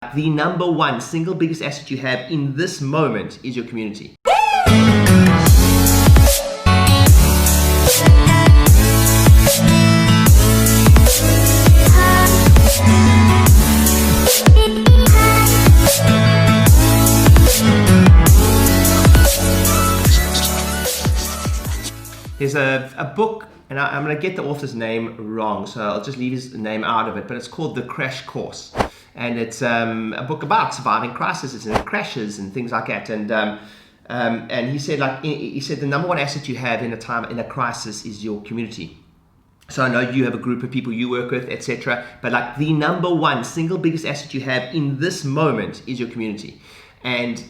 like the number one single biggest asset you have in this moment is your community. There's a book, and I'm going to get the author's name wrong, so I'll just leave his name out of it, but it's called The Crash Course. And it's a book about surviving crises and crashes and things like that. And he said, the number one asset you have in a crisis is your community. So I know you have a group of people you work with, etc. But like the number one single biggest asset you have in this moment is your community, and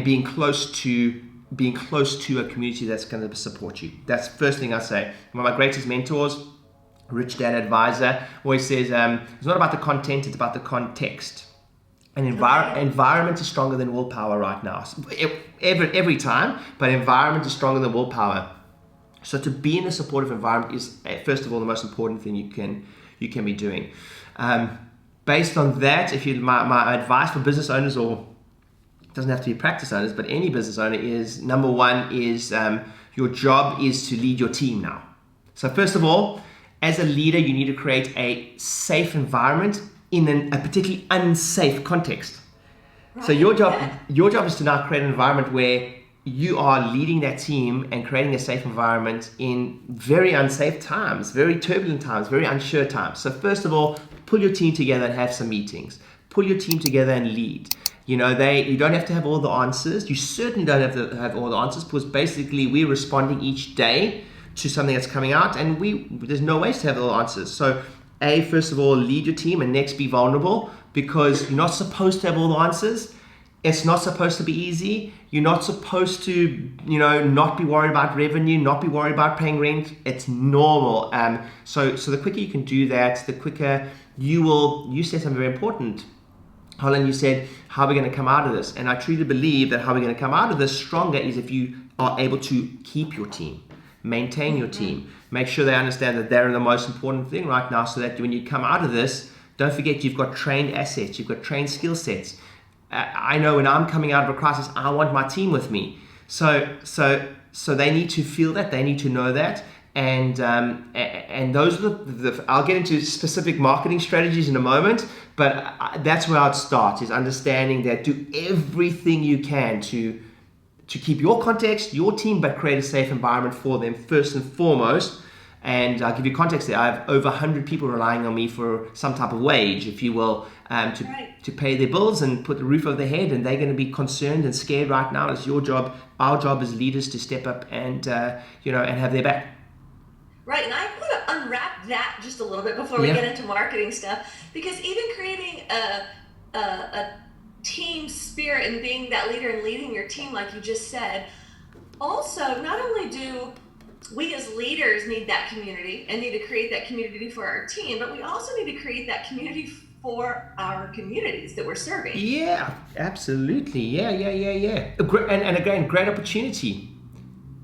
being close to a community that's going to support you. That's the first thing I say. One of my greatest mentors, Rich Dad Advisor, always says, it's not about the content, it's about the context. And environment is stronger than willpower right now. Every time, but environment is stronger than willpower. So to be in a supportive environment is, first of all, the most important thing you can be doing. Based on that, my advice for business owners, or doesn't have to be practice owners, but any business owner, is number one is your job is to lead your team now. So first of all, as a leader, you need to create a safe environment in a particularly unsafe context. Right. So your job is to now create an environment where you are leading that team and creating a safe environment in very unsafe times, very turbulent times, very unsure times. So first of all, pull your team together and have some meetings. Pull your team together and lead. You don't have to have all the answers. You certainly don't have to have all the answers, because basically we're responding each day to something that's coming out, and there's no ways to have all the answers. So first of all, lead your team, and next, be vulnerable, because you're not supposed to have all the answers. It's not supposed to be easy. You're not supposed to, not be worried about revenue, not be worried about paying rent. It's normal. So the quicker you can do that, the quicker you said something very important. Holland, you said, how are we going to come out of this? And I truly believe that how we're going to come out of this stronger is if you are able to keep your team, maintain your team, make sure they understand that they're the most important thing right now, so that when you come out of this, don't forget you've got trained assets, you've got trained skill sets. I know when I'm coming out of a crisis, I want my team with me. So they need to feel that, they need to know that. And those are I'll get into specific marketing strategies in a moment, but that's where I'd start, is understanding that do everything you can to keep your context, your team, but create a safe environment for them first and foremost. And I'll give you context there. I have over 100 people relying on me for some type of wage, if you will, to pay their bills and put the roof over their head, and they're going to be concerned and scared right now. It's your job, our job as leaders, to step up and and have their back. Right, and I want to unwrap that just a little bit before we get into marketing stuff, because even creating a team spirit and being that leader and leading your team, like you just said, also, not only do we as leaders need that community and need to create that community for our team, but we also need to create that community for our communities that we're serving. Yeah, absolutely. Yeah. And again, great opportunity,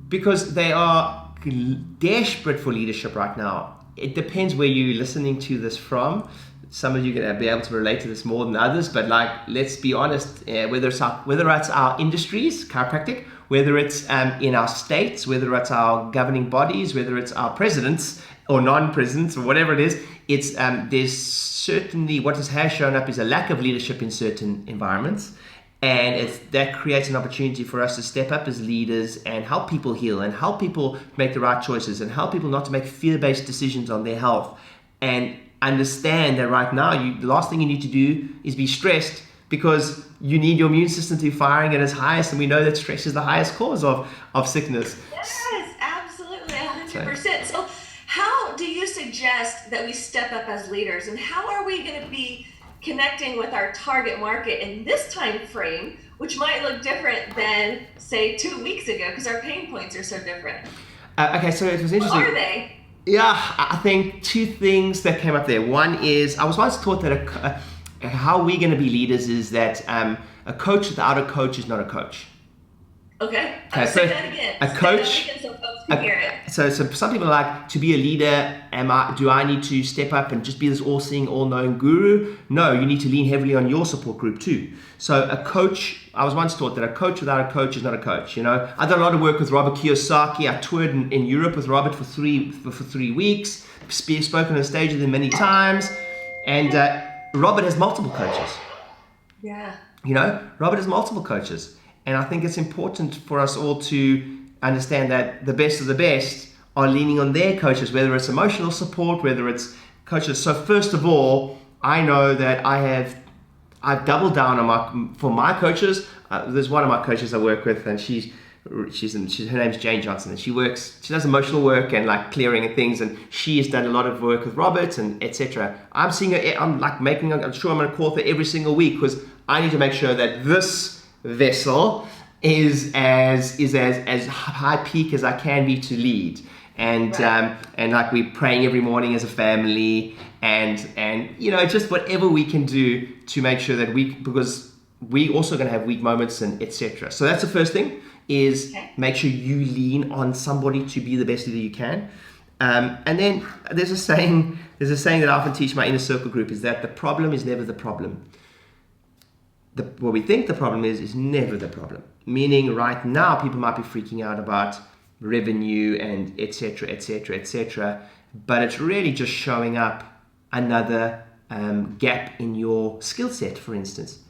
because they are desperate for leadership right now. It depends where you're listening to this from. Some of you are going to be able to relate to this more than others, but let's be honest, whether it's our industries, chiropractic, whether it's in our states, whether it's our governing bodies, whether it's our presidents or non-presidents or whatever it is, it's there's certainly what has shown up is a lack of leadership in certain environments. And that creates an opportunity for us to step up as leaders and help people heal and help people make the right choices and help people not to make fear-based decisions on their health, and understand that right now, the last thing you need to do is be stressed, because you need your immune system to be firing at its highest, and we know that stress is the highest cause of sickness. Yes, absolutely, 100%. So how do you suggest that we step up as leaders, and how are we going to be connecting with our target market in this time frame, which might look different than, say, 2 weeks ago, because our pain points are so different? Okay, so it was interesting. What are they? Yeah, I think two things that came up there. One is, I was once taught that how we're going to be leaders is that a coach without a coach is not a coach. Okay, so say that again. A coach. So folks to hear it. So some people are like, to be a leader, do I need to step up and just be this all-seeing, all-knowing guru? No, you need to lean heavily on your support group too. So a coach, I was once taught that a coach without a coach is not a coach. You know, I've done a lot of work with Robert Kiyosaki. I toured in Europe with Robert for 3 weeks, spoken on stage with him many times, and Robert has multiple coaches. Yeah. You know, Robert has multiple coaches. And I think it's important for us all to understand that the best of the best are leaning on their coaches, whether it's emotional support, whether it's coaches. So first of all, I know that I've doubled down on for my coaches. There's one of my coaches I work with, and her name's Jane Johnson, and she does emotional work and like clearing and things, and she has done a lot of work with Robert and etc. I'm seeing her, I'm sure I'm going to call her every single week, because I need to make sure that this vessel is as high peak as I can be to lead. And Right. and like we're praying every morning as a family, and you know, just whatever we can do to make sure that because we also going to have weak moments and etc. So that's the first thing, is Okay. make sure you lean on somebody to be the best leader you can. And then there's a saying that I often teach my inner circle group, is that the problem is never the problem. What we think the problem is never the problem. Meaning right now people might be freaking out about revenue and etc, etc, etc, but it's really just showing up another gap in your skill set. For instance,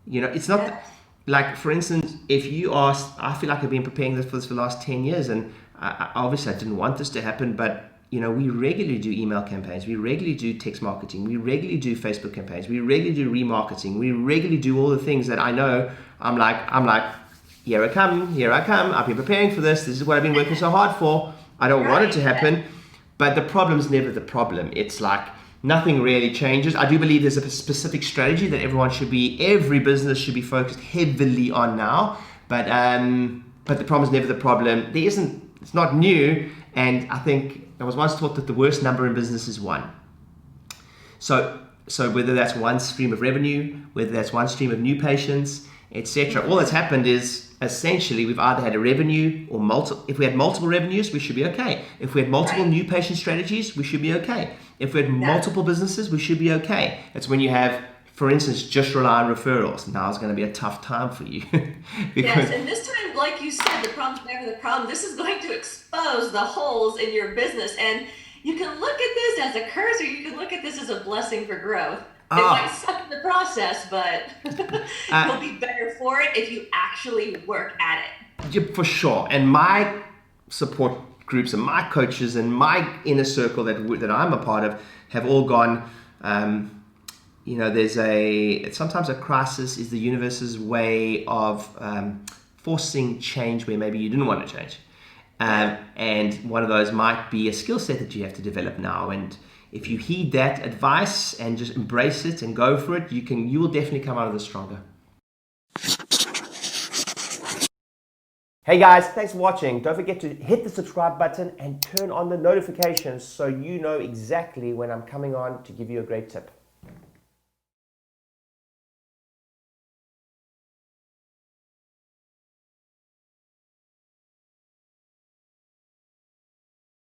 you know, it's not like, for instance, if you ask, I feel like I've been preparing for the last 10 years, and obviously I didn't want this to happen, but you know, we regularly do email campaigns, we regularly do text marketing, we regularly do Facebook campaigns, we regularly do remarketing, we regularly do all the things that I know. I'm like, here I come, I've been preparing for this is what I've been working so hard for. I don't want it to happen, but the problem's never the problem. It's like nothing really changes. I do believe there's a specific strategy that every business should be focused heavily on now, but the problem is never the problem. It's not new, and I think I was once taught that the worst number in business is 1. So whether that's one stream of revenue, whether that's one stream of new patients, etc., all that's happened is essentially we've either had a revenue or multiple. If we had multiple revenues, we should be okay. If we had multiple new patient strategies, we should be okay. If we had multiple businesses, we should be okay. It's when you have, for instance, just rely on referrals. Now it's going to be a tough time for you. Yes, and this time, like you said, the problem's never the problem. This is going to expose the holes in your business, and you can look at this as a curse, or you can look at this as a blessing for growth. It might suck in the process, but you'll be better for it if you actually work at it. Yeah, for sure. And my support groups and my coaches and my inner circle that I'm a part of have all gone. You know, sometimes a crisis is the universe's way of forcing change where maybe you didn't want to change. And one of those might be a skill set that you have to develop now. And if you heed that advice and just embrace it and go for it, you will definitely come out of this stronger. Hey guys, thanks for watching. Don't forget to hit the subscribe button and turn on the notifications so you know exactly when I'm coming on to give you a great tip.